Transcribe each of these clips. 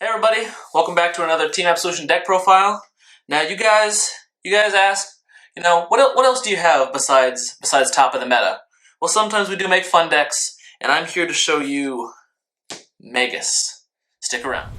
Hey everybody, welcome back to another Team Absolution deck profile. Now you guys ask, what else do you have besides top of the meta? Well, sometimes we do make fun decks, and I'm here to show you Magus. Stick around.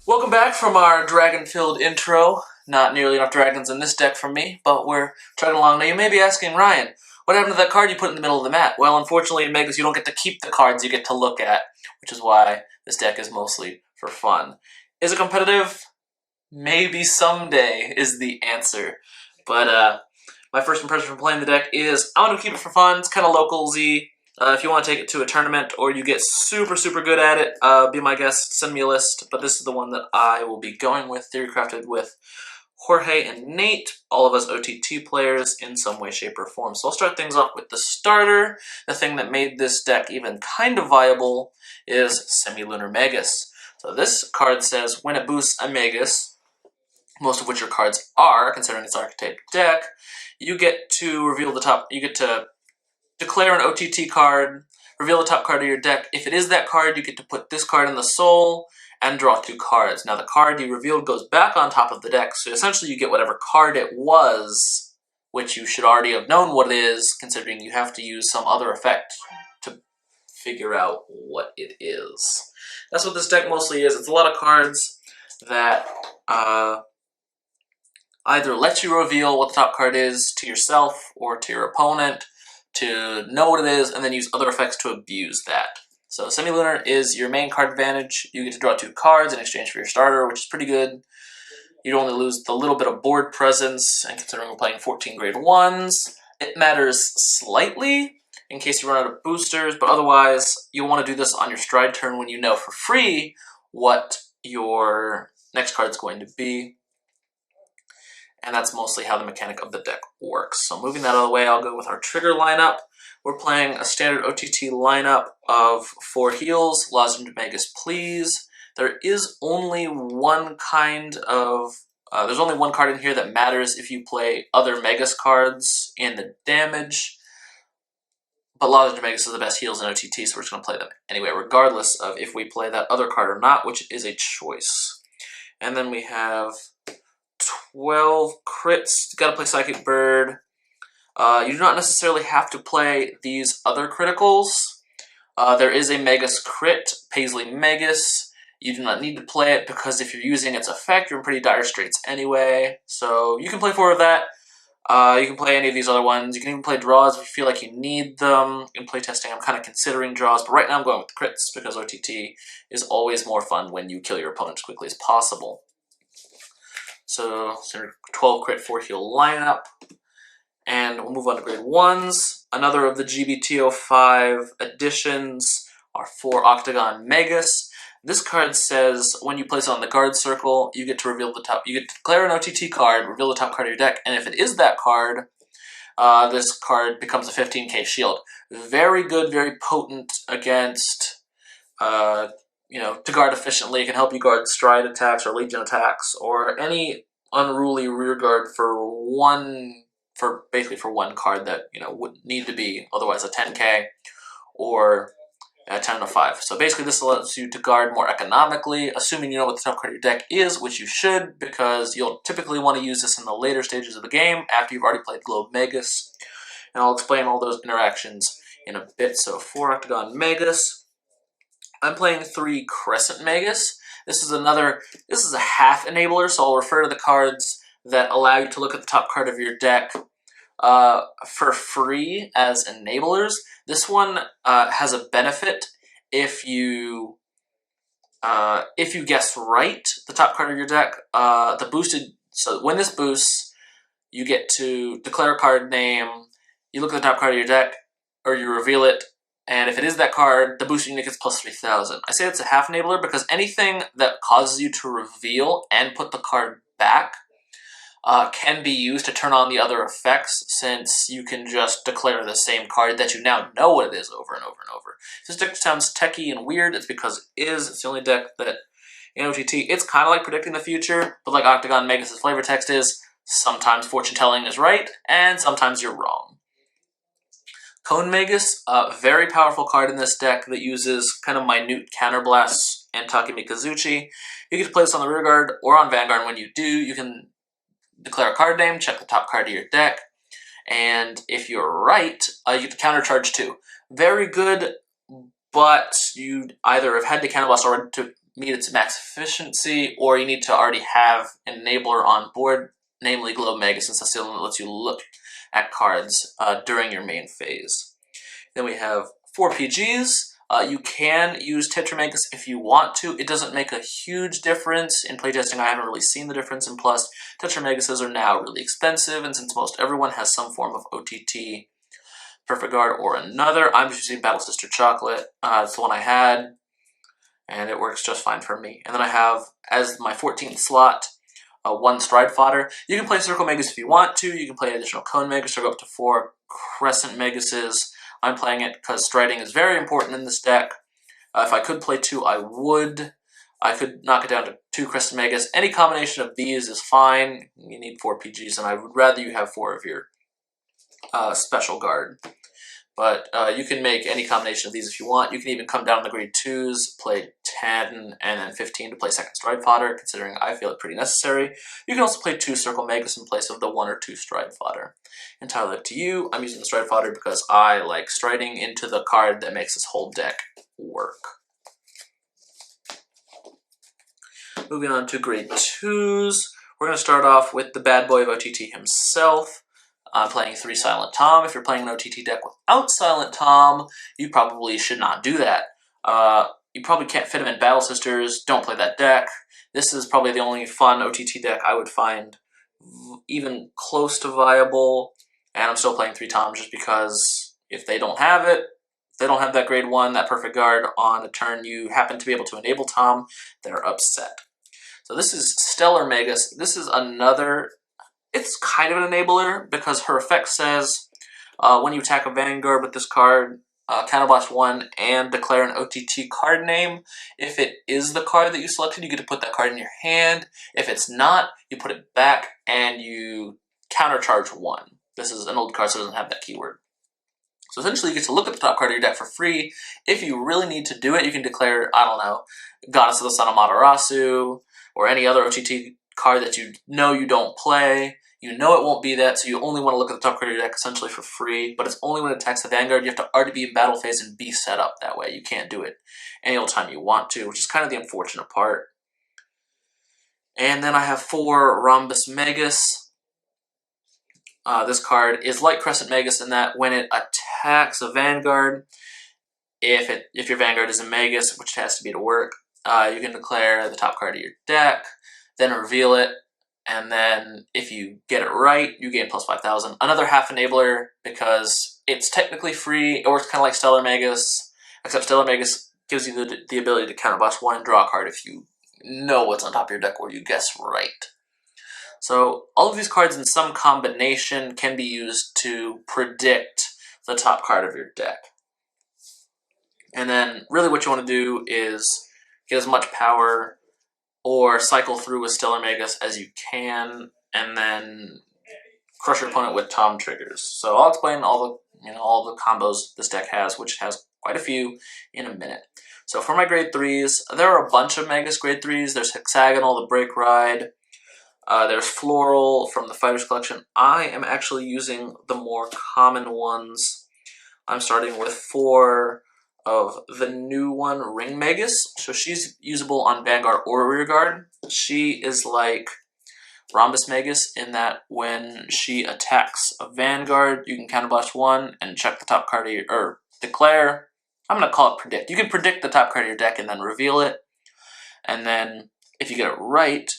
Welcome back from our dragon-filled intro. Not nearly enough dragons in this deck for me, but we're chugging along. Now you may be asking, Ryan, what happened to that card you put in the middle of the mat? Well, unfortunately in Magus you don't get to keep the cards you get to look at, which is why this deck is mostly for fun. Is it competitive? Maybe someday is the answer. But my first impression from playing the deck is I'm going to keep it for fun. It's kind of local-y. If you want to take it to a tournament or you get super good at it, be my guest, send me a list. But this is the one that I will be going with, theory crafted with Jorge and Nate, all of us OTT players in some way, shape, or form. So I'll start things off with the starter. The thing that made this deck even kind of viable is Semilunar Magus. So this card says when it boosts a Magus, most of which your cards are, considering it's archetype deck, you get to reveal the top, you get to declare an OTT card, reveal the top card of your deck. If it is that card, you get to put this card in the soul and draw 2 cards. Now the card you revealed goes back on top of the deck, so essentially you get whatever card it was, which you should already have known what it is, considering you have to use some other effect to figure out what it is. That's what this deck mostly is. It's a lot of cards that either let you reveal what the top card is to yourself or to your opponent, to know what it is, and then use other effects to abuse that. So Semilunar is your main card advantage. You get to draw 2 cards in exchange for your starter, which is pretty good. You'd only lose the little bit of board presence, and considering we're playing 14 grade 1s, it matters slightly in case you run out of boosters, but otherwise you'll want to do this on your stride turn when you know for free what your next card is going to be. And that's mostly how the mechanic of the deck works. So moving that out of the way, I'll go with our trigger lineup. We're playing a standard OTT lineup of 4 heals, Lozenge Magus please. There is only one kind of, there's only one card in here that matters if you play other Magus cards in the damage. But Lozenge Magus is the best heals in OTT, so we're just going to play them anyway, regardless of if we play that other card or not, which is a choice. And then we have 12 crits. You gotta play Psychic Bird. You do not necessarily have to play these other criticals. There is a Magus crit, Paisley Magus. You do not need to play it because if you're using its effect, you're in pretty dire straits anyway. So you can play 4 of that. You can play any of these other ones. You can even play draws if you feel like you need them. In playtesting, I'm kind of considering draws, but right now I'm going with the crits because OTT is always more fun when you kill your opponent as quickly as possible. So 12 crit 4 heal lineup. And we'll move on to grade 1s. Another of the GBT05 additions are 4 Octogonal Magus. This card says when you place it on the guard circle, you get to reveal the top. You get to declare an OTT card, reveal the top card of your deck, and if it is that card, this card becomes a 15k shield. Very good, very potent against to guard efficiently. It can help you guard stride attacks or legion attacks or any unruly rear guard basically for one card that would need to be otherwise a 10k or a 10 and a 5. So basically this allows you to guard more economically, assuming you know what the top card of your deck is, which you should, because you'll typically want to use this in the later stages of the game after you've already played Globe Magus. And I'll explain all those interactions in a bit. So 4 Octogonal Magus. I'm playing 3 Crescent Magus. This is a half enabler, so I'll refer to the cards that allow you to look at the top card of your deck for free as enablers. This one has a benefit if you guess right the top card of your deck. So when this boosts, you get to declare a card name, you look at the top card of your deck, or you reveal it, and if it is that card, the booster unit gets plus 3,000. I say it's a half enabler because anything that causes you to reveal and put the card back can be used to turn on the other effects, since you can just declare the same card that you now know what it is over and over and over. If this deck sounds techie and weird, it's because it is. It's the only deck that in OTT. It's kind of like predicting the future, but like Octogonal Magus' flavor text is, sometimes fortune telling is right, and sometimes you're wrong. Cone Magus, a very powerful card in this deck that uses kind of minute counterblasts and Takemikazuchi. You get to play this on the rear guard or on Vanguard. When you do, you can declare a card name, check the top card of your deck, and if you're right, you get to countercharge too. Very good, but you either have had to counterblast already to meet its max efficiency, or you need to already have an enabler on board, namely Globe Magus, since that's the only one that lets you look at cards during your main phase. Then we have 4 PGs. You can use Tetra Magus if you want to. It doesn't make a huge difference. In playtesting, I haven't really seen the difference, and plus, Tetra Maguses are now really expensive, and since most everyone has some form of OTT Perfect Guard or another, I'm just using Battle Sister Chocolate. It's the one I had, and it works just fine for me. And then I have, as my 14th slot, 1 Stride Fodder. You can play Circle Magus if you want to. You can play an additional Cone Magus or go up to 4 Crescent Maguses. I'm playing it because striding is very important in this deck. If I could play 2, I would. I could knock it down to 2 Crescent Magus. Any combination of these is fine. You need 4 PGs, and I would rather you have 4 of your special guard. But you can make any combination of these if you want. You can even come down in the grade 2s, play 10 and then 15 to play 2nd Stride Fodder, considering I feel it pretty necessary. You can also play 2 Circle Magus in place of the 1 or 2 Stride Fodder. Entirely up to you. I'm using the Stride Fodder because I like striding into the card that makes this whole deck work. Moving on to grade 2s, we're going to start off with the bad boy of OTT himself. I'm playing 3 Silent Tom. If you're playing an OTT deck without Silent Tom, you probably should not do that. You probably can't fit him in Battle Sisters. Don't play that deck. This is probably the only fun OTT deck I would find even close to viable. And I'm still playing 3 Toms just because if they don't have it, if they don't have that grade 1, that perfect guard on a turn you happen to be able to enable Tom, they're upset. So this is Stellar Magus. This is another... It's kind of an enabler because her effect says when you attack a Vanguard with this card, counterblast 1 and declare an OTT card name. If it is the card that you selected, you get to put that card in your hand. If it's not, you put it back and you countercharge 1. This is an old card, so it doesn't have that keyword. So essentially, you get to look at the top card of your deck for free. If you really need to do it, you can declare, I don't know, Goddess of the Sun Amaterasu, or any other OTT card that you know you don't play. You know it won't be that, so you only want to look at the top card of your deck essentially for free, but it's only when it attacks the Vanguard. You have to already be in battle phase and be set up that way. You can't do it any old time you want to, which is kind of the unfortunate part. And then I have 4 Rhombus Magus. This card is like Crescent Magus in that when it attacks a Vanguard, if your Vanguard is a Magus, which it has to be to work, you can declare the top card of your deck, then reveal it, and then if you get it right, you gain plus 5,000. Another half enabler because it's technically free. It works kind of like Stellar Magus, except Stellar Magus gives you the ability to counterblast 1 and draw a card if you know what's on top of your deck or you guess right. So all of these cards in some combination can be used to predict the top card of your deck. And then really what you want to do is get as much power or cycle through with Stellar Magus as you can, and then crush your opponent with Tom triggers. So I'll explain all the combos this deck has, which has quite a few, in a minute. So for my grade 3s, there are a bunch of Magus grade 3s. There's Hexagonal, the Break Ride. There's Floral from the Fighters Collection. I am actually using the more common ones. I'm starting with 4 of the new one, Ring Magus. So she's usable on Vanguard or Rearguard. She is like Rhombus Magus in that when she attacks a Vanguard, you can counterblast 1 and check the top card of your, or declare, I'm going to call it predict. You can predict the top card of your deck and then reveal it. And then if you get it right,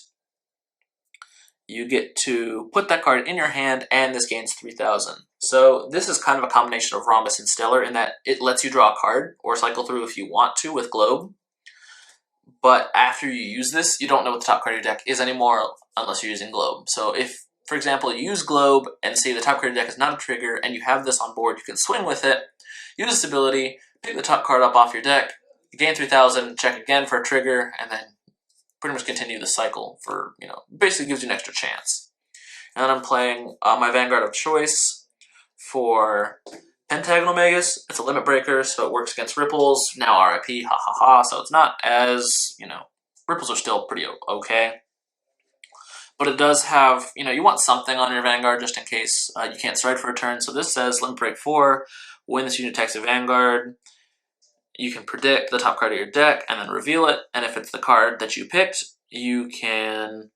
you get to put that card in your hand, and this gains 3,000. So this is kind of a combination of Rhombus and Stellar in that it lets you draw a card or cycle through if you want to with Globe. But after you use this, you don't know what the top card of your deck is anymore unless you're using Globe. So if, for example, you use Globe and see the top card of your deck is not a trigger and you have this on board, you can swing with it, use this ability, pick the top card up off your deck, you gain 3,000, check again for a trigger, and then pretty much continue the cycle for, basically gives you an extra chance. And then I'm playing my Vanguard of choice for Octogonal Magus. It's a limit breaker, so it works against ripples. Now RIP, ha ha ha, so it's not as, ripples are still pretty okay. But it does have, you want something on your Vanguard just in case you can't stride for a turn. So this says limit break 4, when this unit attacks a Vanguard, you can predict the top card of your deck and then reveal it. And if it's the card that you picked, you can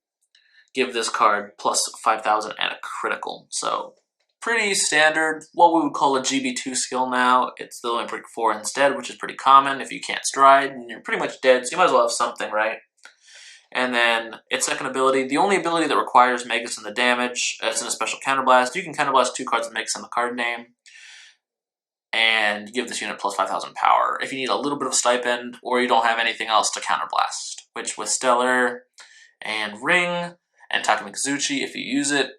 give this card plus 5,000 and a critical. So pretty standard, what we would call a GB2 skill now. It's the limit break 4 instead, which is pretty common. If you can't stride, and you're pretty much dead, so you might as well have something, right? And then its second ability, the only ability that requires Magus in the damage, it's in a special counterblast. You can counterblast 2 cards with Magus in the card name, and give this unit plus 5,000 power. If you need a little bit of stipend, or you don't have anything else to counterblast, which with Stellar and Ring and Takemikazuchi, if you use it,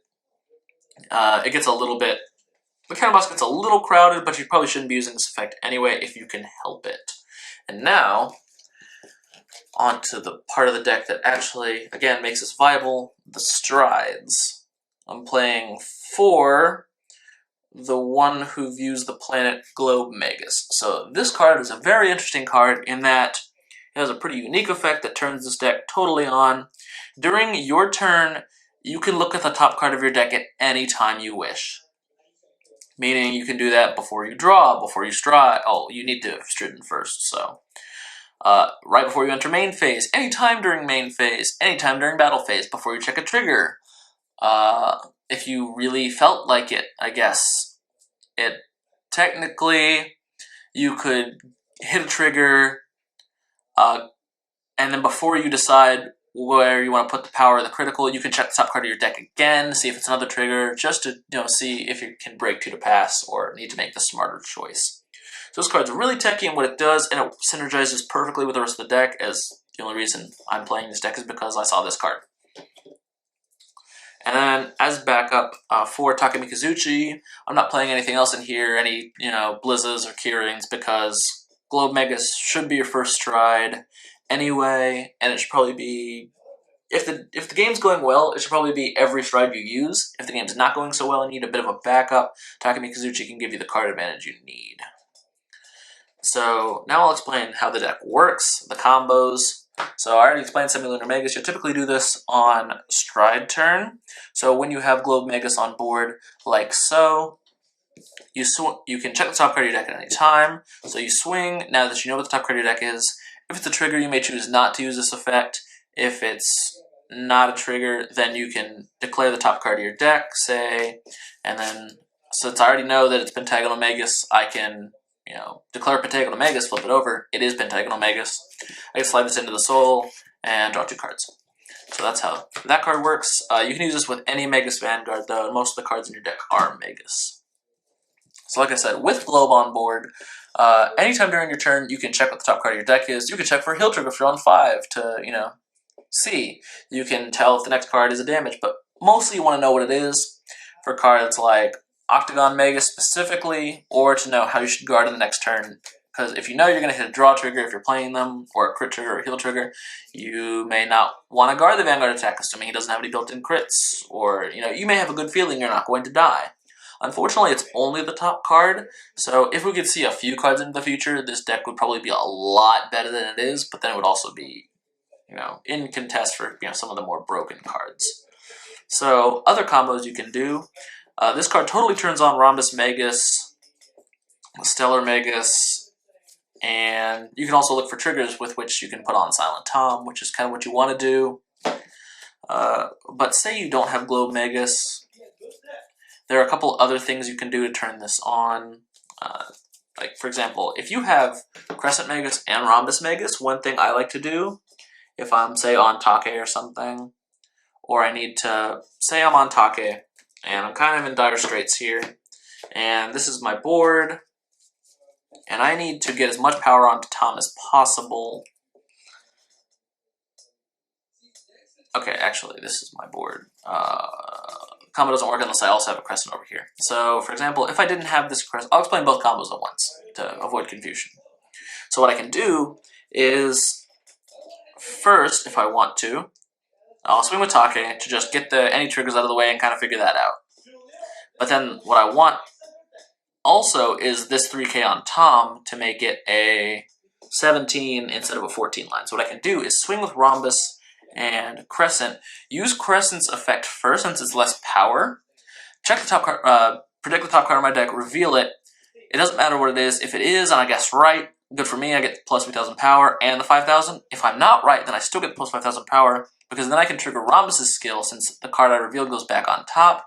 it gets a little bit, the counterblast gets a little crowded, but you probably shouldn't be using this effect anyway if you can help it. And now, onto the part of the deck that actually, again, makes this viable, the strides. I'm playing for the one who views the planet Globe Magus. So this card is a very interesting card in that it has a pretty unique effect that turns this deck totally on. During your turn, you can look at the top card of your deck at any time you wish. Meaning you can do that before you draw, before you stride. Oh, you need to have stridden first, so. Right before you enter main phase, anytime during main phase, anytime during battle phase, before you check a trigger. If you really felt like it, I guess. Technically, you could hit a trigger, and then before you decide where you want to put the power of the critical, you can check the top card of your deck again, see if it's another trigger, just to see if you can break 2 to pass or need to make the smarter choice. So this card's really techy in what it does, and it synergizes perfectly with the rest of the deck, as the only reason I'm playing this deck is because I saw this card. And then, as backup for Takemikazuchi, I'm not playing anything else in here, any, Blizzes or Kirins, because Globe Magus should be your first stride anyway, and it should probably be, if the game's going well, it should probably be every stride you use. If the game's not going so well and you need a bit of a backup, Takemikazuchi can give you the card advantage you need. So now I'll explain how the deck works, the combos. So I already explained Semilunar Magus. You'll typically do this on stride turn. So when you have Globe Magus on board, like so, you can check the top card of your deck at any time. So you swing, now that you know what the top card of your deck is. If it's a trigger, you may choose not to use this effect. If it's not a trigger, then you can declare the top card of your deck, say, and then, since I already know that it's Pentagonal Magus, I can declare Pentagonal Magus, flip it over. It is Pentagonal Magus. I can slide this into the soul and draw 2 cards. So that's how that card works. You can use this with any Magus Vanguard, though. Most of the cards in your deck are Magus. So like I said, with Globe on board, anytime during your turn, you can check what the top card of your deck is. You can check for a heal trigger if you're on 5 to, see. You can tell if the next card is a damage, but mostly you want to know what it is for cards like Octogonal Magus specifically, or to know how you should guard in the next turn. Because if you know you're going to hit a draw trigger if you're playing them, or a crit trigger or a heal trigger, you may not want to guard the Vanguard attack, assuming he doesn't have any built-in crits. Or, you may have a good feeling you're not going to die. Unfortunately, it's only the top card, so if we could see a few cards in the future, this deck would probably be a lot better than it is, but then it would also be, in contest for, some of the more broken cards. So, other combos you can do. This card totally turns on Rhombus Magus, Stellar Magus, and you can also look for triggers with which you can put on Silent Tom, which is kind of what you want to do. But say you don't have Globe Magus, there are a couple other things you can do to turn this on. Like, for example, if you have Crescent Magus and Rhombus Magus, one thing I like to do, if I'm, say, on Take or something, or I need to, say I'm on Take, and I'm kind of in dire straits here, and this is my board, and I need to get as much power onto Tom as possible. Okay, actually, this is my board. Combo doesn't work unless I also have a Crescent over here. So, for example, if I didn't have this Crescent, I'll explain both combos at once to avoid confusion. So what I can do is, first, if I want to, I'll swing with Take to just get any triggers out of the way and kind of figure that out. But then what I want also is this 3k on Tom to make it a 17 instead of a 14 line. So what I can do is swing with Rhombus and Crescent. Use Crescent's effect first since it's less power. Check the top card, predict the top card of my deck, reveal it. It doesn't matter what it is. If it is, and I guess right, good for me, I get plus 3,000 power and the 5,000. If I'm not right, then I still get plus 5,000 power, because then I can trigger Rhombus's skill since the card I revealed goes back on top.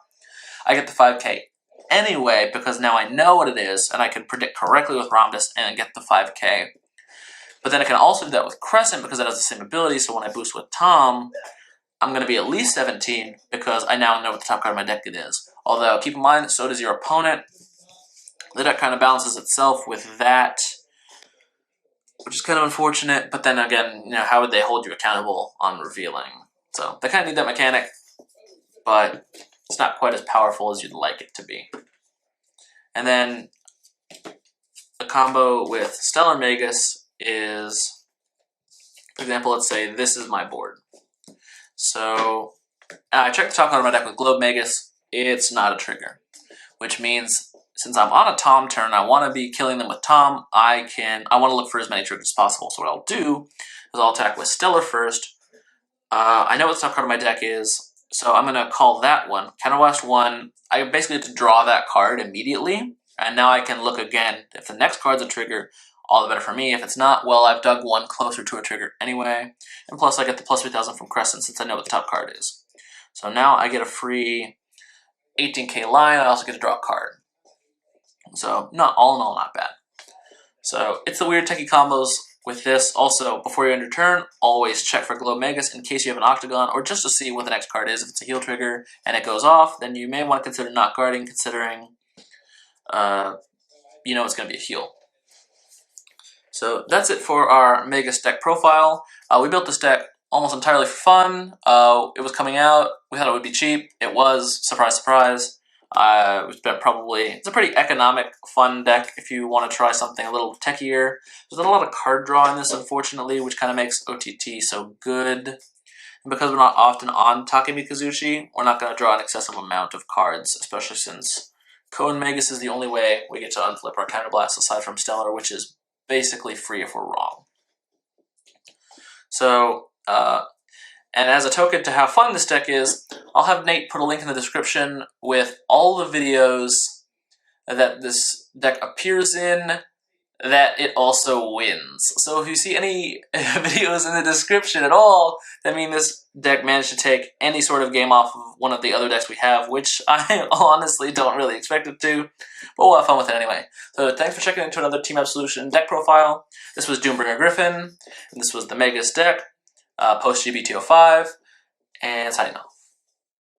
I get the 5k anyway, because now I know what it is, and I can predict correctly with Rhombus and get the 5k. But then I can also do that with Crescent, because it has the same ability, so when I boost with Tom, I'm going to be at least 17, because I now know what the top card of my deck it is. Although, keep in mind, so does your opponent. The deck kind of balances itself with that, which is kind of unfortunate, but then again, you know, how would they hold you accountable on revealing? So, they kind of need that mechanic, but it's not quite as powerful as you'd like it to be. And then, a combo with Stellar Magus is, for example, let's say this is my board. So, I checked the top card of my deck with Globe Magus. It's not a trigger, which means since I'm on a Tom turn, I want to be killing them with Tom. I want to look for as many triggers as possible. So what I'll do is I'll attack with Stellar first. I know what the top card of my deck is, so I'm going to call that one. Counterblast 1. I basically have to draw that card immediately, and now I can look again. If the next card's a trigger, all the better for me. If it's not, well, I've dug one closer to a trigger anyway. And plus I get the plus 3,000 from Crescent since I know what the top card is. So now I get a free 18k line. I also get to draw a card. So, all in all, not bad. So, it's the weird techie combos with this. Also, before you end your turn, always check for Globe Magus in case you have an Octagon, or just to see what the next card is. If it's a heal trigger and it goes off, then you may want to consider not guarding, considering you know it's going to be a heal. So, that's it for our Magus deck profile. We built this deck almost entirely for fun. It was coming out. We thought it would be cheap. It was. Surprise, surprise. We spent it's a pretty economic, fun deck if you want to try something a little techier. There's not a lot of card draw in this, unfortunately, which kind of makes OTT so good. And because we're not often on Takemi-Kazushi, we're not going to draw an excessive amount of cards, especially since Cone Magus is the only way we get to unflip our Counterblast aside from Stellar, which is basically free if we're wrong. So, and as a token to how fun this deck is, I'll have Nate put a link in the description with all the videos that this deck appears in that it also wins. So if you see any videos in the description at all that mean this deck managed to take any sort of game off of one of the other decks we have, which I honestly don't really expect it to, but we'll have fun with it anyway. So thanks for checking into another Team Absolution deck profile. This was Doombringer Griffin, and this was the Magus deck. Post GBTO5, and signing off.